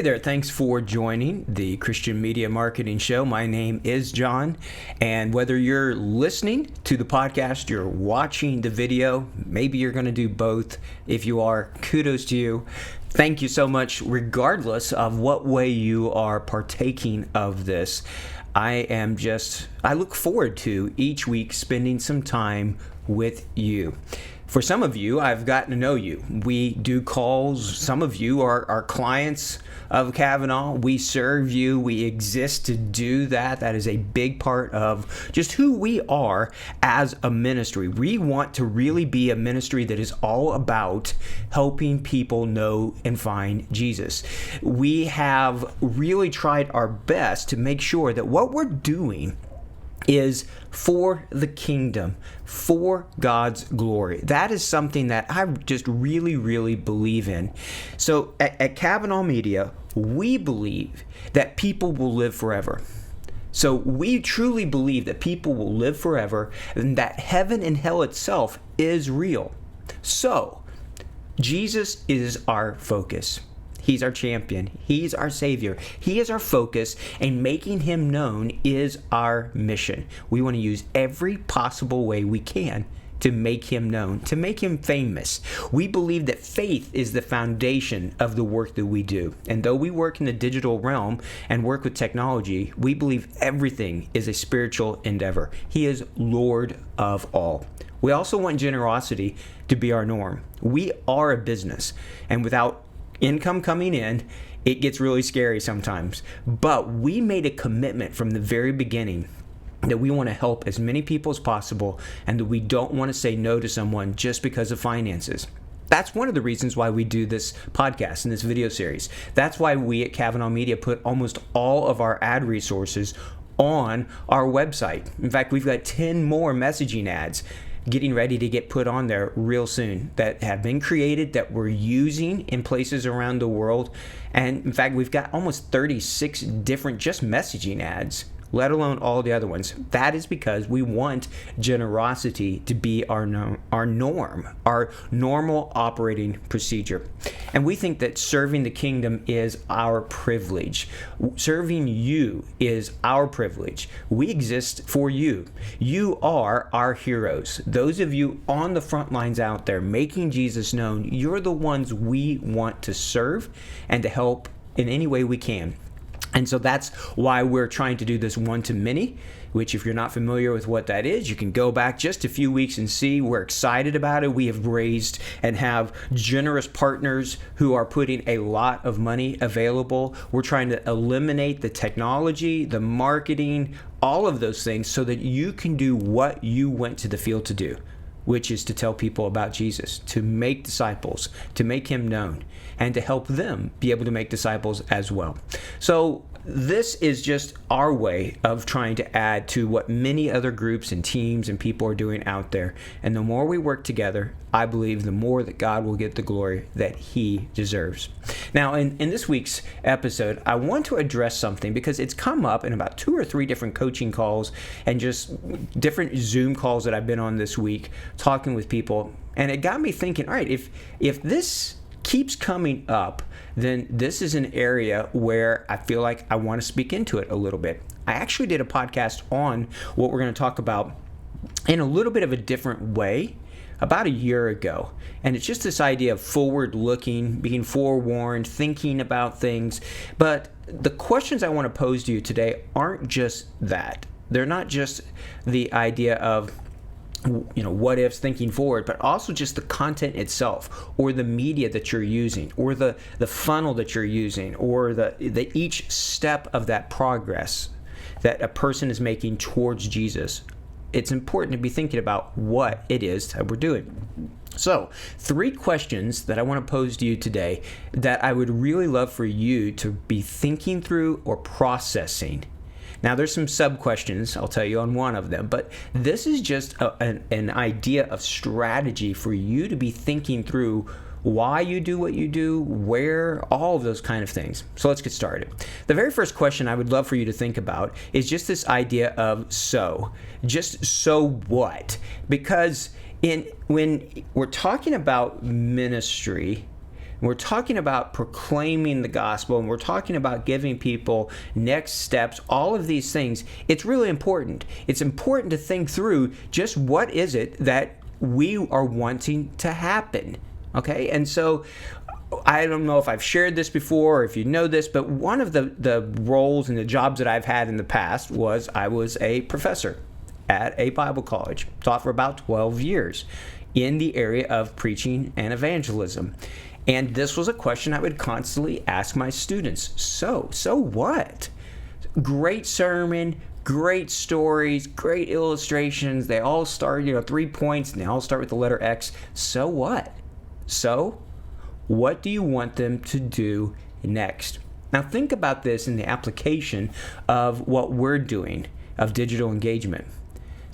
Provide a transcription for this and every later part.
Hey there, thanks for joining the Christian Media Marketing Show. My name is John, and whether you're listening to the podcast, you're watching the video, maybe you're going to do both. If you are, kudos to you. Thank you so much, regardless of what way you are partaking of this. I look forward to each week spending some time with you. For some of you, I've gotten to know you. We do calls. Some of you are clients of Kavanaugh. We serve you. We exist to do that. That is a big part of just who we are as a ministry. We want to really be a ministry that is all about helping people know and find Jesus. We have really tried our best to make sure that what we're doing is for the kingdom, for God's glory. That is something that I just really believe in. So at Kavanaugh Media, we believe that people will live forever. So we truly believe that people will live forever and that heaven and hell itself is real. So Jesus is our focus. He's our champion. He's our savior. He is our focus, and making him known is our mission. We want to use every possible way we can to make him known, to make him famous. We believe that faith is the foundation of the work that we do. And though we work in the digital realm and work with technology, we believe everything is a spiritual endeavor. He is Lord of all. We also want generosity to be our norm. We are a business, and without income coming in, it gets really scary sometimes. But we made a commitment from the very beginning that we want to help as many people as possible and that we don't want to say no to someone just because of finances. That's one of the reasons why we do this podcast and this video series. That's why we at Kavanaugh Media put almost all of our ad resources on our website. In fact, we've got 10 more messaging ads getting ready to get put on there real soon that have been created, that we're using in places around the world. And in fact, we've got almost 36 different just messaging ads, let alone all the other ones. That is because we want generosity to be our norm, our normal operating procedure. And we think that serving the kingdom is our privilege. Serving you is our privilege. We exist for you. You are our heroes. Those of you on the front lines out there making Jesus known, you're the ones we want to serve and to help in any way we can. And so that's why we're trying to do this one-to-many, which if you're not familiar with what that is, you can go back just a few weeks and see. We're excited about it. We have raised and have generous partners who are putting a lot of money available. We're trying to eliminate the technology, the marketing, all of those things so that you can do what you went to the field to do, which is to tell people about Jesus, to make disciples, to make him known, and to help them be able to make disciples as well. So this is just our way of trying to add to what many other groups and teams and people are doing out there. And the more we work together, I believe the more that God will get the glory that he deserves. Now, in this week's episode, I want to address something because it's come up in about 2 or 3 different coaching calls and just different Zoom calls that I've been on this week talking with people. And it got me thinking, all right, if this keeps coming up, then this is an area where I feel like I want to speak into it a little bit. I actually did a podcast on what we're going to talk about in a little bit of a different way about a year ago. And it's just this idea of forward-looking, being forewarned, thinking about things. But the questions I want to pose to you today aren't just that. They're not just the idea of what ifs, thinking forward, but also just the content itself, or the media that you're using, or the funnel that you're using, or the each step of that progress that a person is making towards Jesus. It's important to be thinking about what it is that we're doing. So, 3 questions that I want to pose to you today that I would really love for you to be thinking through or processing. Now, there's some sub-questions, I'll tell you on one of them, but this is just an idea of strategy for you to be thinking through why you do what you do, where, all of those kind of things. So let's get started. The very first question I would love for you to think about is just this idea of so. Just so what? Because when we're talking about ministry, we're talking about proclaiming the gospel, and we're talking about giving people next steps, all of these things, it's really important. It's important to think through just what is it that we are wanting to happen. Okay, and so I don't know if I've shared this before or if you know this, but one of the roles and the jobs that I've had in the past was I was a professor at a Bible college, taught for about 12 years in the area of preaching and evangelism. And this was a question I would constantly ask my students. So what? Great sermon, great stories, great illustrations. They all start, 3 points, and they all start with the letter X. So what? So what do you want them to do next? Now think about this in the application of what we're doing of digital engagement.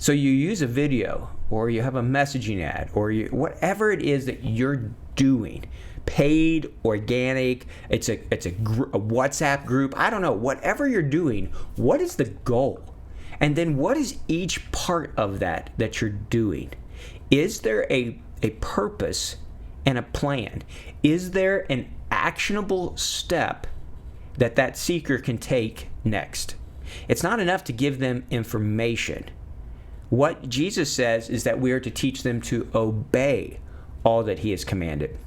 So you use a video, or you have a messaging ad, or whatever it is that you're doing, paid, organic, it's a WhatsApp group, I don't know, whatever you're doing, what is the goal? And then what is each part of that you're doing? Is there a purpose and a plan? Is there an actionable step that seeker can take next? It's not enough to give them information. What Jesus says is that we are to teach them to obey all that he has commanded.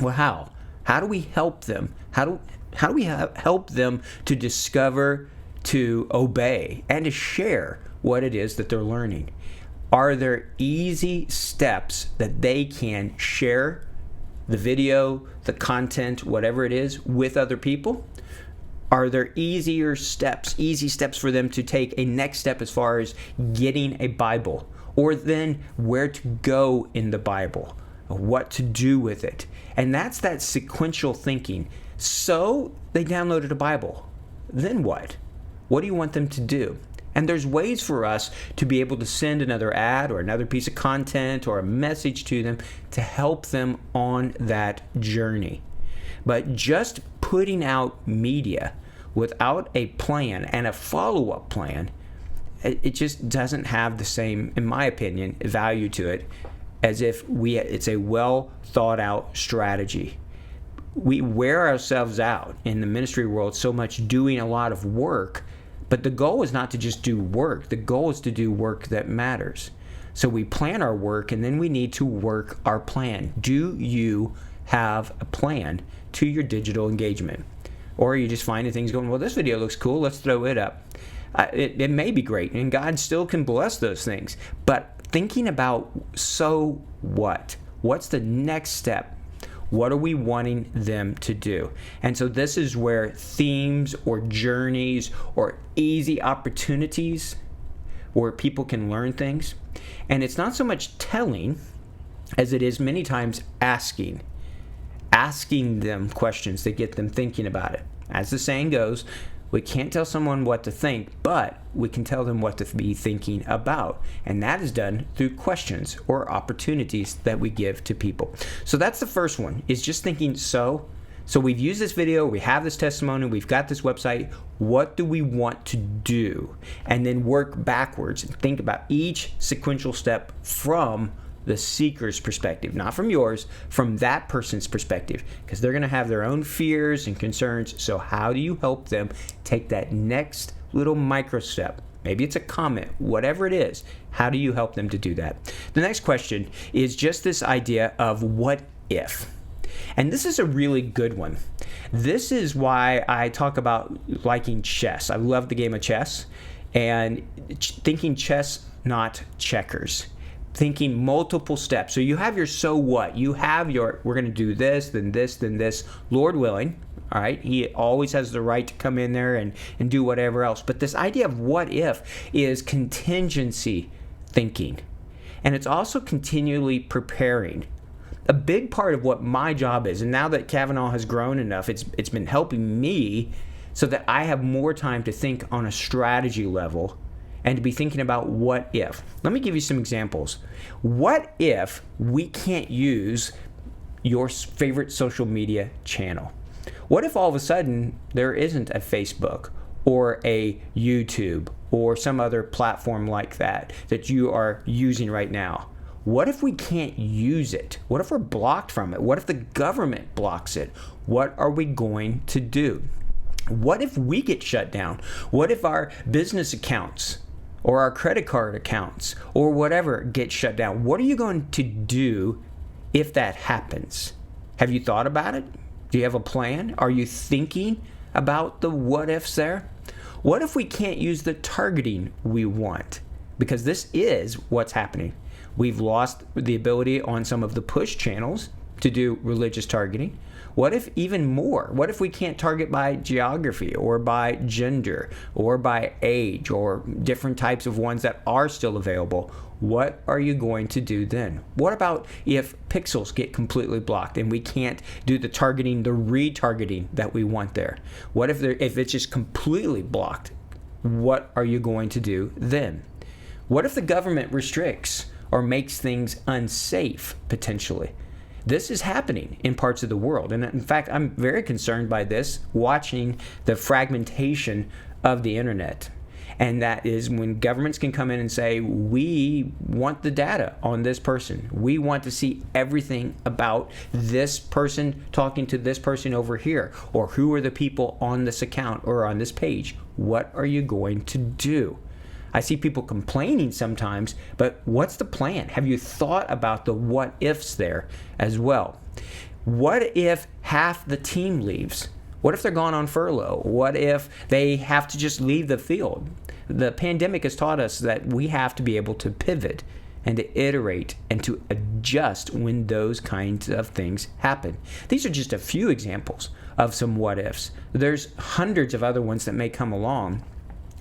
Well, how? How do we help them? How do we help them to discover, to obey, and to share what it is that they're learning? Are there easy steps that they can share the video, the content, whatever it is, with other people? Are there easy steps for them to take a next step as far as getting a Bible, or then where to go in the Bible, what to do with it? And that's that sequential thinking. So they downloaded a Bible. Then what? What do you want them to do? And there's ways for us to be able to send another ad or another piece of content or a message to them to help them on that journey. But just putting out media without a plan and a follow-up plan, it just doesn't have the same, in my opinion, value to it as if it's a well thought out strategy. We wear ourselves out in the ministry world so much doing a lot of work, but the goal is not to just do work. The goal is to do work that matters. So we plan our work, and then we need to work our plan. Do you have a plan to your digital engagement? Or are you just finding things going, well, this video looks cool, let's throw it up. It may be great, and God still can bless those things. But thinking about, so what? What's the next step? What are we wanting them to do? And so this is where themes or journeys or easy opportunities where people can learn things. And it's not so much telling as it is many times asking them questions that get them thinking about it. As the saying goes, we can't tell someone what to think, but we can tell them what to be thinking about. And that is done through questions or opportunities that we give to people. So that's the first one, is just thinking, so we've used this video, we have this testimony, we've got this website, what do we want to do? And then work backwards and think about each sequential step from the seeker's perspective, not from yours, from that person's perspective, because they're going to have their own fears and concerns. So how do you help them take that next little micro step? Maybe it's a comment, whatever it is. How do you help them to do that? The next question is just this idea of what if. And this is a really good one. This is why I talk about liking chess. I love the game of chess, and thinking chess, not checkers. Thinking multiple steps. So you have your so what. You have your, we're going to do this, then this, then this. Lord willing, all right? He always has the right to come in there and do whatever else. But this idea of what if is contingency thinking. And it's also continually preparing. A big part of what my job is, and now that Kavanaugh has grown enough, it's been helping me so that I have more time to think on a strategy level and to be thinking about what if. Let me give you some examples. What if we can't use your favorite social media channel? What if all of a sudden there isn't a Facebook or a YouTube or some other platform like that you are using right now? What if we can't use it? What if we're blocked from it? What if the government blocks it? What are we going to do? What if we get shut down? What if our business accounts or our credit card accounts or whatever get shut down? What are you going to do if that happens? Have you thought about it? Do you have a plan? Are you thinking about the what ifs there? What if we can't use the targeting we want? Because this is what's happening. We've lost the ability on some of the push channels to do religious targeting. What if even more? What if we can't target by geography or by gender or by age or different types of ones that are still available? What are you going to do then? What about if pixels get completely blocked and we can't do the targeting, the retargeting that we want there? What if it's just completely blocked? What are you going to do then? What if the government restricts or makes things unsafe potentially? This is happening in parts of the world. And in fact, I'm very concerned by this, watching the fragmentation of the internet. And that is when governments can come in and say, we want the data on this person. We want to see everything about this person talking to this person over here. Or who are the people on this account or on this page? What are you going to do? I see people complaining sometimes, but what's the plan? Have you thought about the what ifs there as well? What if half the team leaves? What if they're gone on furlough? What if they have to just leave the field? The pandemic has taught us that we have to be able to pivot and to iterate and to adjust when those kinds of things happen. These are just a few examples of some what ifs. There's hundreds of other ones that may come along.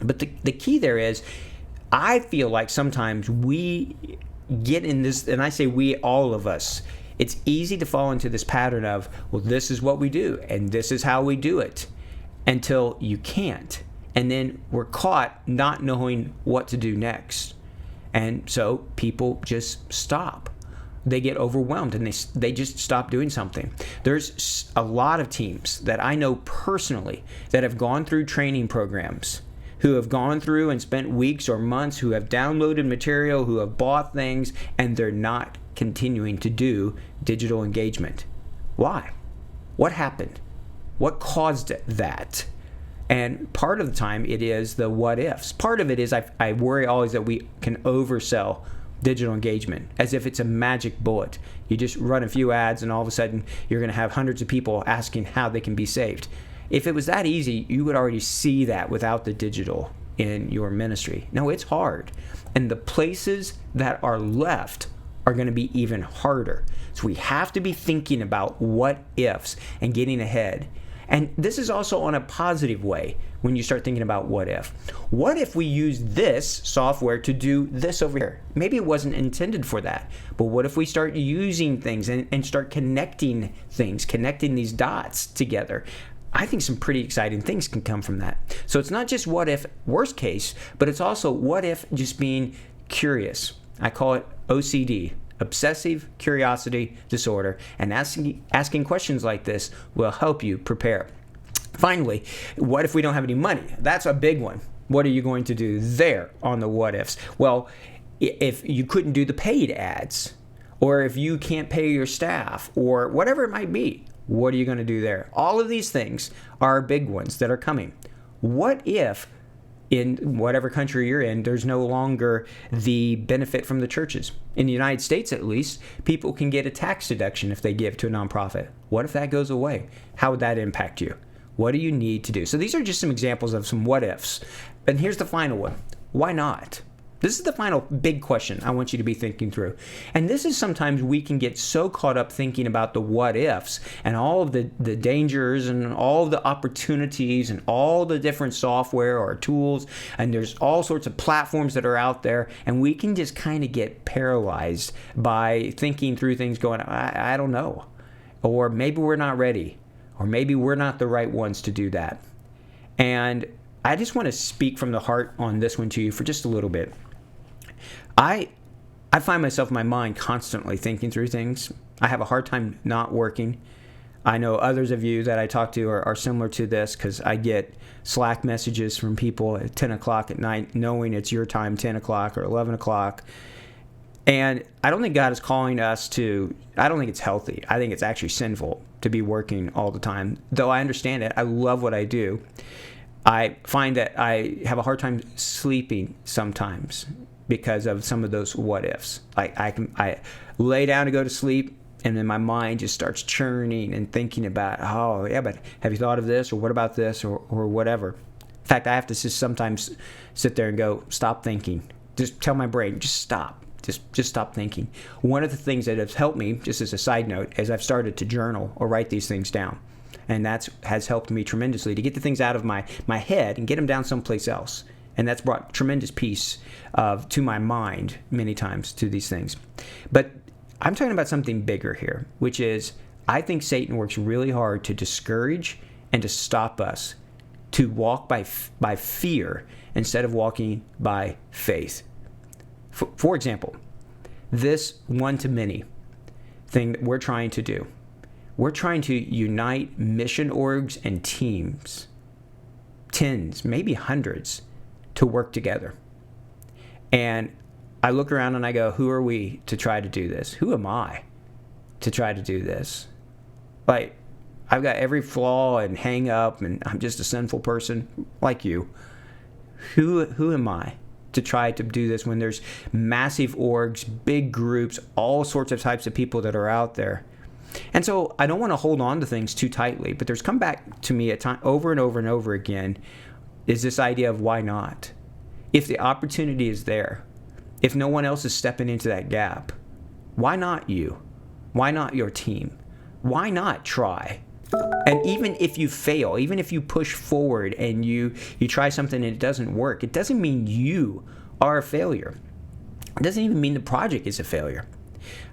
But the key there is, I feel like sometimes we get in this, and I say we, all of us, it's easy to fall into this pattern of, well, this is what we do, and this is how we do it, until you can't. And then we're caught not knowing what to do next. And so people just stop. They get overwhelmed and they just stop doing something. There's a lot of teams that I know personally that have gone through training programs, who have gone through and spent weeks or months, who have downloaded material, who have bought things, and they're not continuing to do digital engagement. Why? What happened? What caused that? And part of the time it is the what ifs. Part of it is I worry always that we can oversell digital engagement as if it's a magic bullet. You just run a few ads and all of a sudden you're going to have hundreds of people asking how they can be saved. If it was that easy, you would already see that without the digital in your ministry. No, it's hard. And the places that are left are going to be even harder. So we have to be thinking about what ifs and getting ahead. And this is also on a positive way when you start thinking about what if. What if we use this software to do this over here? Maybe it wasn't intended for that, but what if we start using things and start connecting things, connecting these dots together? I think some pretty exciting things can come from that. So it's not just what if, worst case, but it's also what if just being curious. I call it OCD, obsessive curiosity disorder, and asking questions like this will help you prepare. Finally, what if we don't have any money? That's a big one. What are you going to do there on the what ifs? Well, if you couldn't do the paid ads, or if you can't pay your staff, or whatever it might be, what are you going to do there? All of these things are big ones that are coming. What if in whatever country you're in, there's no longer the benefit from the churches? In the United States, at least, people can get a tax deduction if they give to a nonprofit. What if that goes away? How would that impact you? What do you need to do? So these are just some examples of some what ifs. And here's the final one. Why not? This is the final big question I want you to be thinking through. And this is sometimes we can get so caught up thinking about the what ifs and all of the dangers and all of the opportunities and all the different software or tools, and there's all sorts of platforms that are out there, and we can just kind of get paralyzed by thinking through things going, I don't know. Or maybe we're not ready. Or maybe we're not the right ones to do that. And I just want to speak from the heart on this one to you for just a little bit. I find myself in my mind constantly thinking through things. I have a hard time not working. I know others of you that I talk to are similar to this, because I get Slack messages from people at 10 o'clock at night knowing it's your time, 10 o'clock or 11 o'clock. And I don't think God is calling us to, I don't think it's healthy. I think it's actually sinful to be working all the time. Though I understand it, I love what I do. I find that I have a hard time sleeping sometimes because of some of those what ifs. I lay down to go to sleep, and then my mind just starts churning and thinking about, oh yeah, but have you thought of this, or what about this, or whatever. In fact, I have to just sometimes sit there and go, stop thinking. Just tell my brain, just stop. Just stop thinking. One of the things that has helped me, just as a side note, is I've started to journal or write these things down. And that has helped me tremendously to get the things out of my head and get them down someplace else. And that's brought tremendous peace to my mind many times to these things. But I'm talking about something bigger here, which is I think Satan works really hard to discourage and to stop us to walk by fear instead of walking by faith. For example, this one-to-many thing that we're trying to do. We're trying to unite mission orgs and teams, tens, maybe hundreds, to work together. And I look around and I go, who are we to try to do this? Who am I to try to do this? Like, I've got every flaw and hang up, and I'm just a sinful person like you. Who am I to try to do this when there's massive orgs, big groups, all sorts of types of people that are out there? And so I don't want to hold on to things too tightly, but there's come back to me over and over and over again is this idea of why not? If the opportunity is there, if no one else is stepping into that gap, why not you? Why not your team? Why not try? And even if you fail, even if you push forward and you try something and it doesn't work, it doesn't mean you are a failure. It doesn't even mean the project is a failure.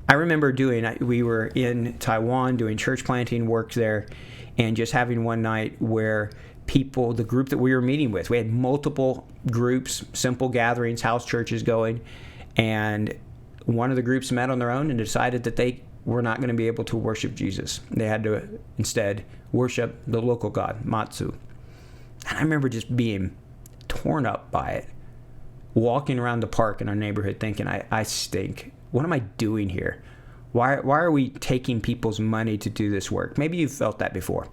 I remember we were in Taiwan doing church planting work there, and just having one night where the group that we were meeting with, we had multiple groups, simple gatherings, house churches going, and one of the groups met on their own and decided that they were not going to be able to worship Jesus. They had to instead worship the local god, Matsu. And I remember just being torn up by it, walking around the park in our neighborhood thinking, I stink. What am I doing here? Why are we taking people's money to do this work? Maybe you've felt that before.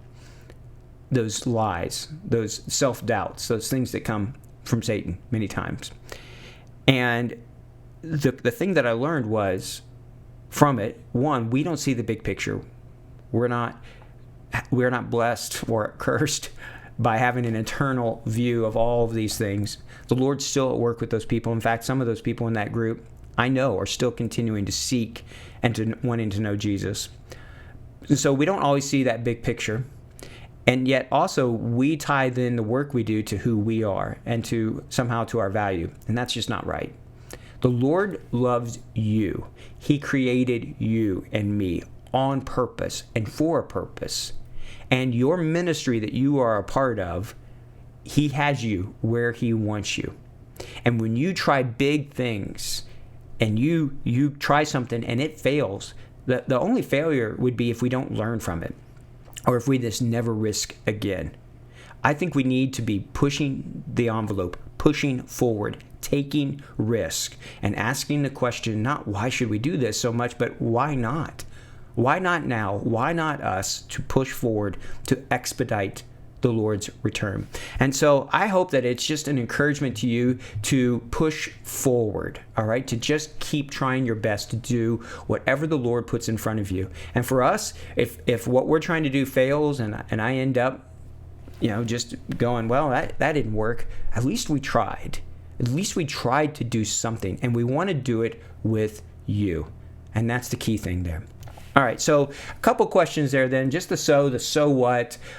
Those lies, those self-doubts, those things that come from Satan many times. And the thing that I learned was from it, one, we don't see the big picture. We're not blessed or cursed by having an eternal view of all of these things. The Lord's still at work with those people. In fact, some of those people in that group I know are still continuing to seek and to wanting to know Jesus. So we don't always see that big picture. And yet also we tie then the work we do to who we are and to somehow to our value. And that's just not right. The Lord loves you. He created you and me on purpose and for a purpose. And your ministry that you are a part of, He has you where He wants you. And when you try big things and you try something and it fails, the only failure would be if we don't learn from it or if we just never risk again. I think we need to be pushing the envelope, pushing forward, taking risk, and asking the question, not why should we do this so much, but why not? Why not now? Why not us to push forward to expedite the Lord's return? And so I hope that it's just an encouragement to you to push forward, all right? To just keep trying your best to do whatever the Lord puts in front of you. And for us, if what we're trying to do fails and I end up, just going, well, that didn't work, at least we tried. At least we tried to do something, and we want to do it with you. And that's the key thing there. All right, so a couple questions there then. Just the so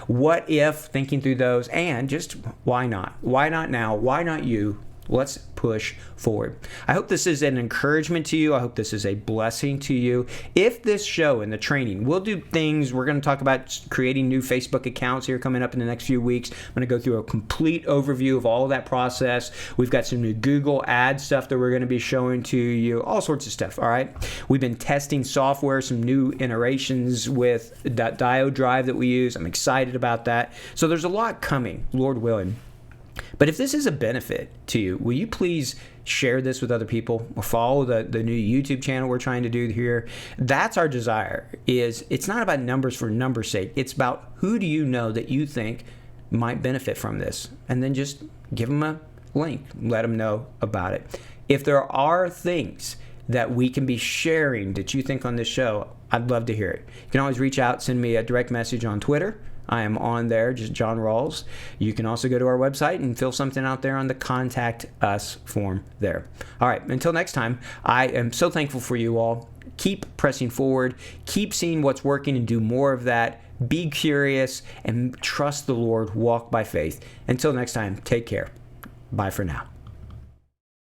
what if, thinking through those, and just why not? Why not now? Why not you? Let's push forward. I hope this is an encouragement to you. I hope this is a blessing to you. If this show and the training, we'll do things. We're going to talk about creating new Facebook accounts here coming up in the next few weeks. I'm going to go through a complete overview of all of that process. We've got some new Google ad stuff that we're going to be showing to you, all sorts of stuff, all right? We've been testing software, some new iterations with that diode drive that we use. I'm excited about that. So there's a lot coming, Lord willing. But if this is a benefit to you, will you please share this with other people, or follow the new YouTube channel we're trying to do here. That's our desire. It's not about numbers for numbers' sake. It's about who do you know that you think might benefit from this, and then just give them a link, let them know about it. If there are things that we can be sharing that you think on this show, I'd love to hear it. You can always reach out, send me a direct message on Twitter. I am on there, just John Rawls. You can also go to our website and fill something out there on the Contact Us form there. All right, until next time, I am so thankful for you all. Keep pressing forward. Keep seeing what's working and do more of that. Be curious and trust the Lord. Walk by faith. Until next time, take care. Bye for now.